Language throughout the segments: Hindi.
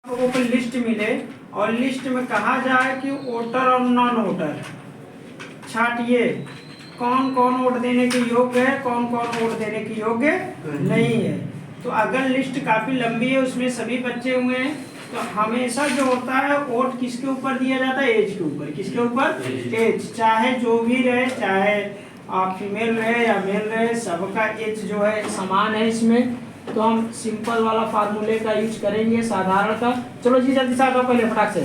लोगों को लिस्ट मिले और लिस्ट में कहा जाए कि वोटर और नॉन वोटर छांटिए कौन कौन वोट देने के योग्य है, कौन कौन वोट देने के योग्य नहीं है। तो अगर लिस्ट काफी लंबी है, उसमें सभी बच्चे हुए हैं, तो हमेशा जो होता है वोट किसके ऊपर दिया जाता है? एज के ऊपर। किसके ऊपर? एज। चाहे जो भी रहे, चाहे आप फीमेल रहे या मेल रहे, सबका एज जो है समान है इसमें। तो हम सिंपल वाला फार्मूले का यूज करेंगे, साधारण का। चलो जी जल्दी से आ जाओ पहले फटाक से।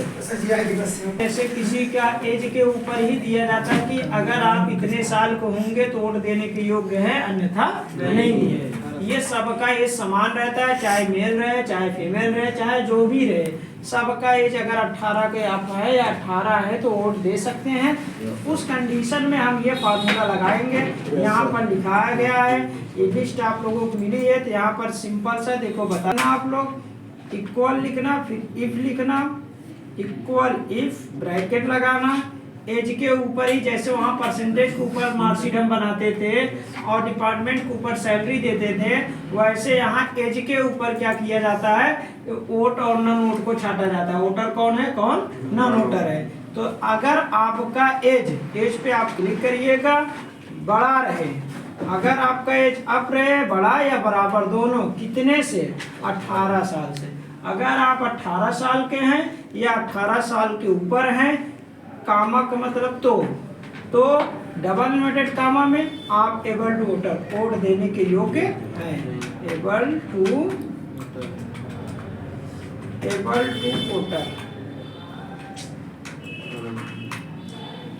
ऐसे किसी का एज के ऊपर ही दिया जाता है कि अगर आप इतने साल को होंगे तो वोट देने के योग्य है, अन्यथा नहीं है। ये सबका एज समान रहता है, चाहे मेल रहे, चाहे फीमेल रहे, चाहे जो भी रहे, सबका एज अगर 18 के आप है या 18 है तो वोट दे सकते हैं। उस कंडीशन में हम ये फार्मूला लगाएंगे। यहाँ पर लिखाया गया है, ये लिस्ट आप लोगों को मिली है, तो यहाँ पर सिंपल सा देखो बताना आप लोग। इक्वल लिखना, फिर इफ लिखना, इक्वल इफ ब्रैकेट लगाना, एज के ऊपर ही जैसे वहाँ परसेंटेज के ऊपर मार्कशीट हम बनाते थे और डिपार्टमेंट के ऊपर सैलरी देते थे, वैसे यहाँ एज के ऊपर क्या किया जाता है? वोट और नॉन वोट को छांटा जाता है। वोटर कौन है, कौन नॉन वोटर है। तो अगर आपका एज पे आप क्लिक करिएगा, बड़ा रहे, अगर आपका एज अप रहे, बड़ा या बराबर दोनों, कितने से? 18 साल से। अगर आप 18 साल के हैं या 18 साल के ऊपर हैं, कामा का मतलब तो डबल इन्वर्टेड कामा में आप एबल टू वोटर, वोट देने के योग्य हैं। Able to voter,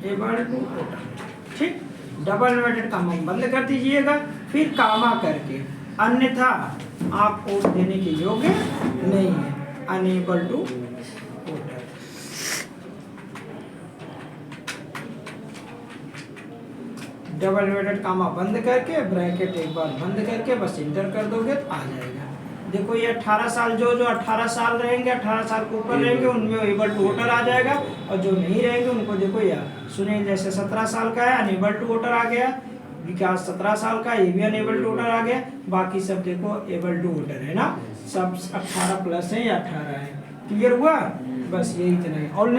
able to voter, ठीक। डबल इन्वर्टेड कामा बंद कर दीजिएगा, फिर कामा करके, अन्यथा आप वोट देने के योग्य नहीं है, unable to voter. Double inverted comma बंद करके, ब्रैकेट एक बार बंद करके बस इंटर कर दोगे तो आ जाएगा। देखो ये 18 साल, जो 18 साल रहेंगे, 18 साल के ऊपर रहेंगे, उनमें एबल टू वोटर आ जाएगा, और जो नहीं रहेंगे उनको देखो यार सुनिए, जैसे 17 साल का है अनेबल टू वोटर आ गया, विकास 17 साल का, ये भी अनेबल टू वोटर आ गया, बाकी सब देखो एबल टू वोटर है ना, सब 18 प्लस है या 18 है। क्लियर हुआ? बस यही इतना है। और